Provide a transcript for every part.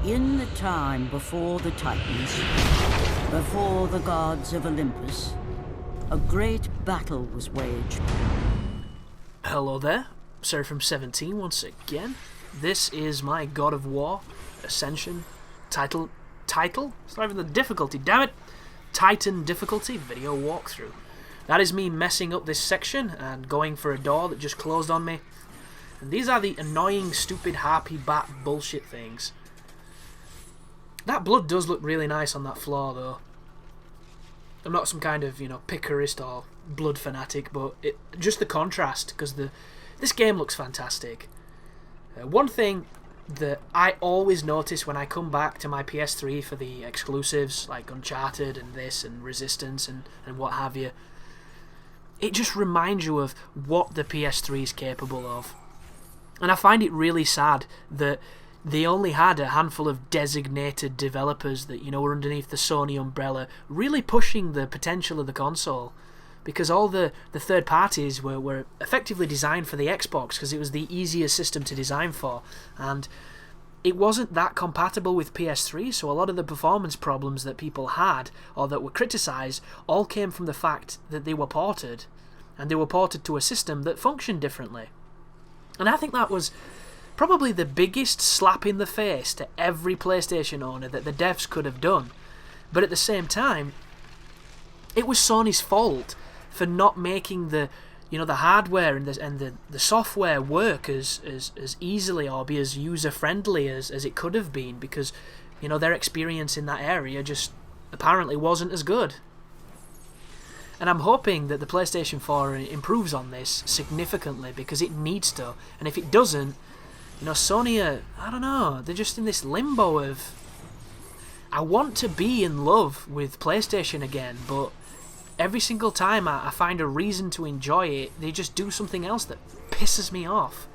In the time before the Titans, before the gods of Olympus, a great battle was waged. Hello there, Sir from 17 once again. This is my God of War Ascension title? It's not even the difficulty, damn it! Titan difficulty video walkthrough. That is me messing up this section and going for a door that just closed on me. And these are the annoying, stupid, harpy bat bullshit things. That blood does look really nice on that floor, though. I'm not some kind of, picarist or blood fanatic, but just the contrast, because this game looks fantastic. One thing that I always notice when I come back to my PS3 for the exclusives, like Uncharted and this and Resistance and what have you, it just reminds you of what the PS3 is capable of. And I find it really sad that they only had a handful of designated developers that, were underneath the Sony umbrella, really pushing the potential of the console. Because all the third parties were effectively designed for the Xbox, because it was the easiest system to design for. And it wasn't that compatible with PS3, so a lot of the performance problems that people had, or that were criticised, all came from the fact that they were ported. And they were ported to a system that functioned differently. And I think that was probably the biggest slap in the face to every PlayStation owner that the devs could have done. But at the same time, it was Sony's fault for not making the hardware and the software work as easily or be as user friendly as it could have been, because their experience in that area just apparently wasn't as good. And I'm hoping that the PlayStation 4 improves on this significantly, because it needs to. And if it doesn't, Sony I don't know, they're just in this limbo of, I want to be in love with PlayStation again, but every single time I find a reason to enjoy it, they just do something else that pisses me off.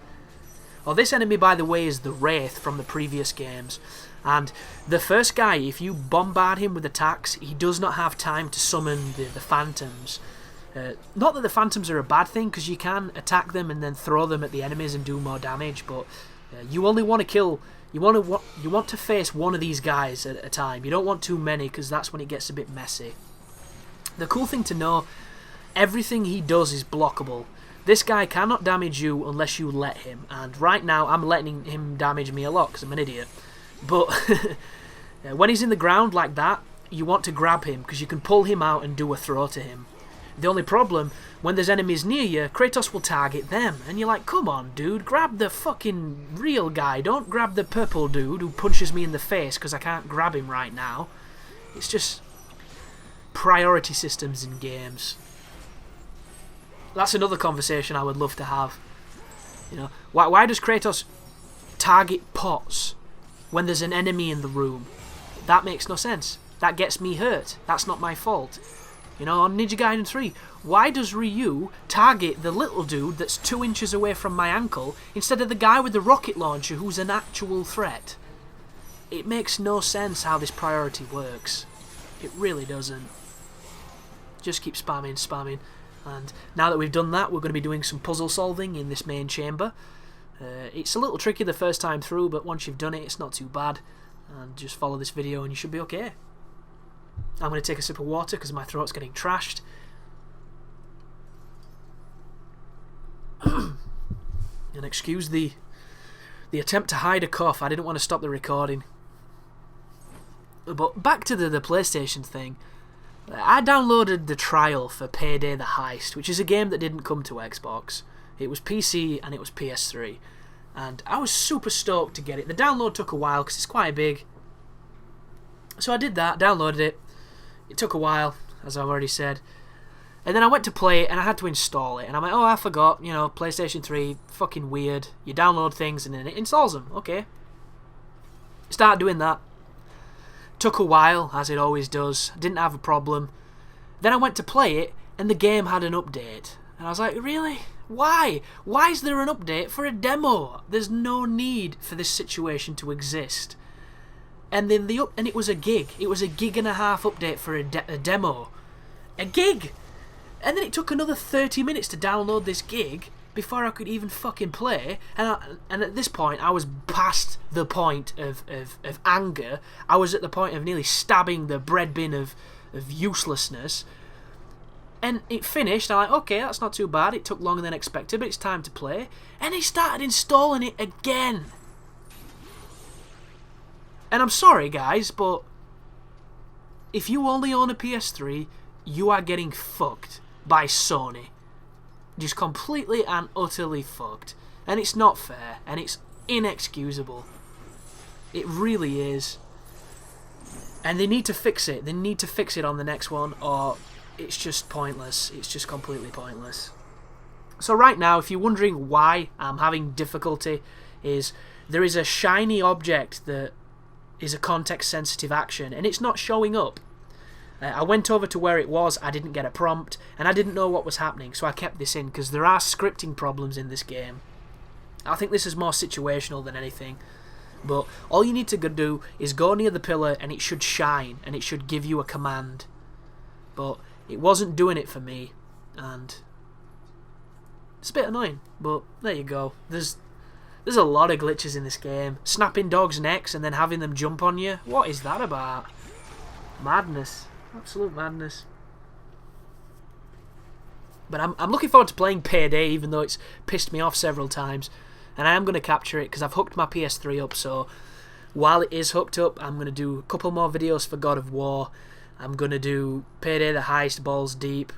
Well, this enemy, by the way, is the Wraith from the previous games. And the first guy, if you bombard him with attacks, he does not have time to summon the Phantoms. Not that the Phantoms are a bad thing, because you can attack them and then throw them at the enemies and do more damage, but you only want to kill, you want to face one of these guys at a time. You don't want too many, because that's when it gets a bit messy. The cool thing to know, everything he does is blockable. This guy cannot damage you unless you let him, and right now I'm letting him damage me a lot because I'm an idiot. But when he's in the ground like that, you want to grab him because you can pull him out and do a throw to him. The only problem, when there's enemies near you, Kratos will target them, and you're like, come on dude, grab the fucking real guy, don't grab the purple dude who punches me in the face because I can't grab him right now. It's just priority systems in games. That's another conversation I would love to have. Why does Kratos target pots when there's an enemy in the room? That makes no sense. That gets me hurt. That's not my fault. On Ninja Gaiden 3, why does Ryu target the little dude that's 2 inches away from my ankle instead of the guy with the rocket launcher who's an actual threat? It makes no sense how this priority works. It really doesn't. Just keep spamming. And now that we've done that, we're going to be doing some puzzle solving in this main chamber. It's a little tricky the first time through, but once you've done it, it's not too bad. And just follow this video and you should be okay. I'm going to take a sip of water because my throat's getting trashed. And excuse the attempt to hide a cough. I didn't want to stop the recording. But back to the PlayStation thing. I downloaded the trial for Payday the Heist, which is a game that didn't come to Xbox. It was PC and it was PS3. And I was super stoked to get it. The download took a while because it's quite big. So I did that, downloaded it. It took a while, as I've already said. And then I went to play it and I had to install it. And I'm like, oh, I forgot, PlayStation 3, fucking weird. You download things and then it installs them. Okay. Start doing that. Took a while, as it always does. Didn't have a problem. Then I went to play it and the game had an update. And I was like, really? Why? Why is there an update for a demo? There's no need for this situation to exist. And then it was a gig. It was a gig and a half update for a demo. A gig! And then it took another 30 minutes to download this gig. before I could even fucking play, and at this point I was past the point of anger. I was at the point of nearly stabbing the bread bin of uselessness, and it finished. I'm like, okay, that's not too bad. It took longer than expected, but it's time to play. And he started installing it again. And I'm sorry guys, but if you only own a PS3, you are getting fucked by Sony. Just completely and utterly fucked. And it's not fair, and it's inexcusable. It really is. And they need to fix it. They need to fix it on the next one, or it's just pointless. It's just completely pointless. So right now, if you're wondering why I'm having difficulty, is there is a shiny object that is a context-sensitive action, and it's not showing up. I went over to where it was, I didn't get a prompt, and I didn't know what was happening, so I kept this in, because there are scripting problems in this game. I think this is more situational than anything, but all you need to do is go near the pillar, and it should shine, and it should give you a command. But it wasn't doing it for me, and it's a bit annoying, but there you go. There's a lot of glitches in this game. Snapping dogs' necks and then having them jump on you. What is that about? Madness. Absolute madness. But I'm looking forward to playing Payday, even though it's pissed me off several times. And I am going to capture it, because I've hooked my PS3 up, so while it is hooked up, I'm going to do a couple more videos for God of War. I'm going to do Payday the Heist Balls Deep.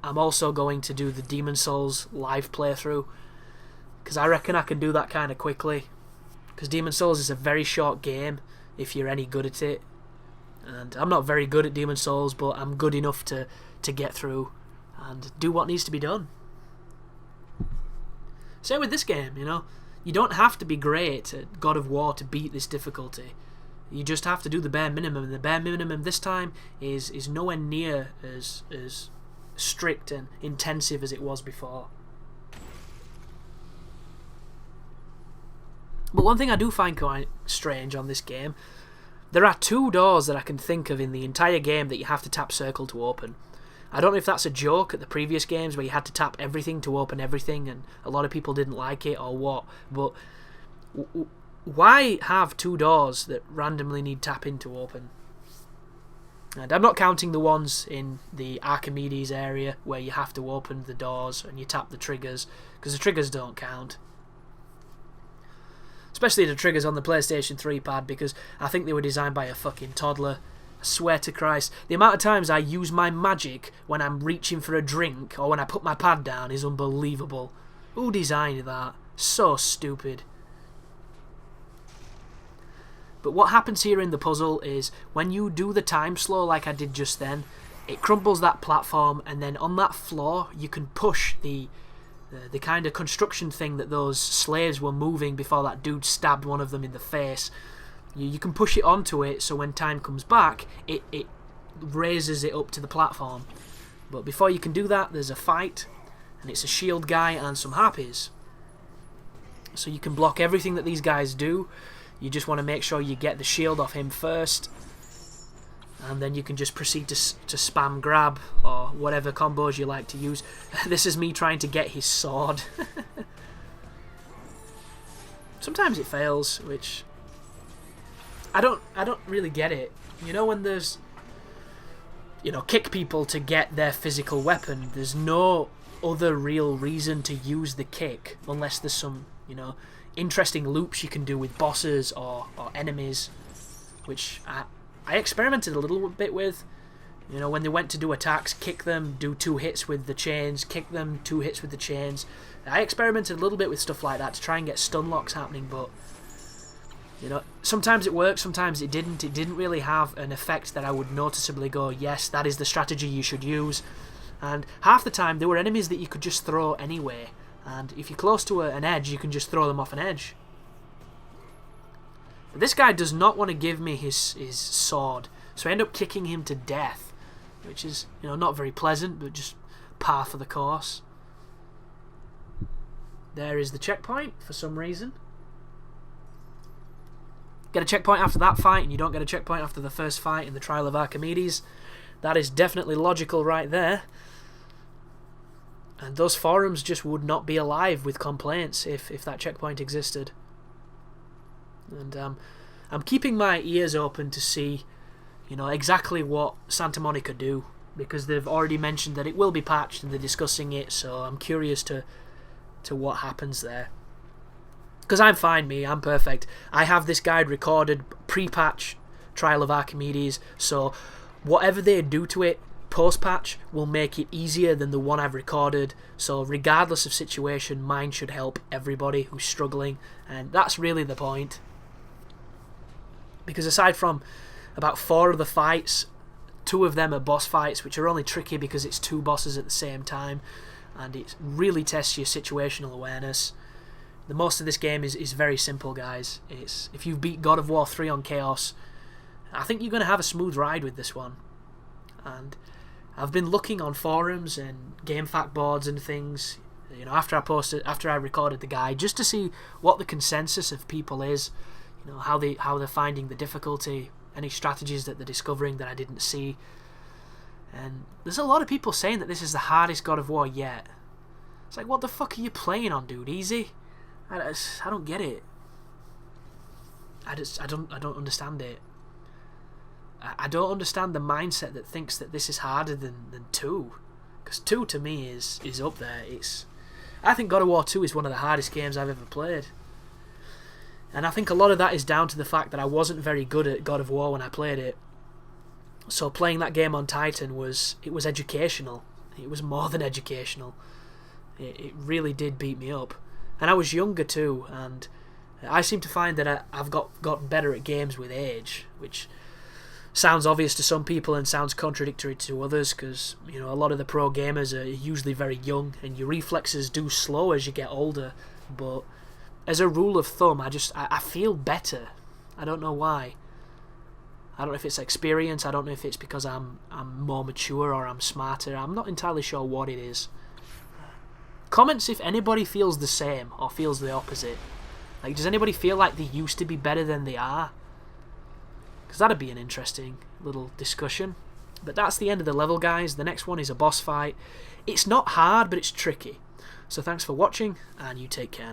I'm also going to do the Demon Souls live playthrough, because I reckon I can do that kind of quickly. Because Demon Souls is a very short game, if you're any good at it. And I'm not very good at Demon Souls, but I'm good enough to get through and do what needs to be done. Same with this game, you know. You don't have to be great at God of War to beat this difficulty. You just have to do the bare minimum, and the bare minimum this time is nowhere near as strict and intensive as it was before. But one thing I do find quite strange on this game, there are 2 doors that I can think of in the entire game that you have to tap circle to open. I don't know if that's a joke at the previous games where you had to tap everything to open everything and a lot of people didn't like it or what, but why have 2 doors that randomly need tapping to open? And I'm not counting the ones in the Archimedes area where you have to open the doors and you tap the triggers, because the triggers don't count. Especially the triggers on the PlayStation 3 pad, because I think they were designed by a fucking toddler. I swear to Christ, the amount of times I use my magic when I'm reaching for a drink or when I put my pad down is unbelievable. Who designed that? So stupid. But what happens here in the puzzle is when you do the time slow like I did just then, it crumbles that platform, and then on that floor you can push the kind of construction thing that those slaves were moving before that dude stabbed one of them in the face. You can push it onto it, so when time comes back, it raises it up to the platform. But before you can do that, there's a fight, and it's a shield guy and some harpies. So you can block everything that these guys do. You just want to make sure you get the shield off him first, and then you can just proceed to spam grab or whatever combos you like to use. This is me trying to get his sword. Sometimes it fails, which I don't really get it. You know, when there's, you know, kick people to get their physical weapon, there's no other real reason to use the kick unless there's some, you know, interesting loops you can do with bosses or enemies, which I experimented a little bit with. You know, when they went to do attacks, kick them, do 2 hits with the chains, kick them, 2 hits with the chains. I experimented a little bit with stuff like that to try and get stun locks happening, but you know, sometimes it worked, sometimes it didn't. It didn't really have an effect that I would noticeably go, yes, that is the strategy you should use. And half the time there were enemies that you could just throw anyway, and if you're close to an edge, you can just throw them off an edge. This guy does not want to give me his sword, so I end up kicking him to death, which is, you know, not very pleasant, but just par for the course. There is the checkpoint for some reason. Get a checkpoint after that fight, and you don't get a checkpoint after the first fight in the Trial of Archimedes. That is definitely logical right there. And those forums just would not be alive with complaints if that checkpoint existed. And I'm keeping my ears open to see, you know, exactly what Santa Monica do, because they've already mentioned that it will be patched and they're discussing it, so I'm curious to what happens there. Because I'm fine, I'm perfect. I have this guide recorded pre-patch Trial of Archimedes, so whatever they do to it post-patch will make it easier than the one I've recorded, so regardless of situation, mine should help everybody who's struggling, and that's really the point. Because aside from about 4 of the fights, 2 of them are boss fights, which are only tricky because it's 2 bosses at the same time, and it really tests your situational awareness. The most of this game is very simple, guys. It's, if you've beat God of War 3 on Chaos, I think you're going to have a smooth ride with this one. And I've been looking on forums and GameFAQ boards and things, you know, after I recorded the guide, just to see what the consensus of people is, you know, how they're finding the difficulty, any strategies that they're discovering that I didn't see. And there's a lot of people saying that this is the hardest God of War yet. It's like, what the fuck are you playing on, dude? Easy? I don't get it. I don't understand it. I don't understand the mindset that thinks that this is harder than 2. Because 2 to me is up there. I think God of War 2 is one of the hardest games I've ever played. And I think a lot of that is down to the fact that I wasn't very good at God of War when I played it. So playing that game on Titan was educational. It was more than educational. It really did beat me up. And I was younger too, and I seem to find that I've gotten better at games with age, which sounds obvious to some people and sounds contradictory to others, because, you know, a lot of the pro gamers are usually very young and your reflexes do slow as you get older. But as a rule of thumb, I feel better. I don't know why. I don't know if it's experience, I don't know if it's because I'm more mature or I'm smarter. I'm not entirely sure what it is. Comments if anybody feels the same or feels the opposite. Like, does anybody feel like they used to be better than they are? Because that'd be an interesting little discussion. But that's the end of the level, guys. The next one is a boss fight. It's not hard, but it's tricky. So thanks for watching, and you take care.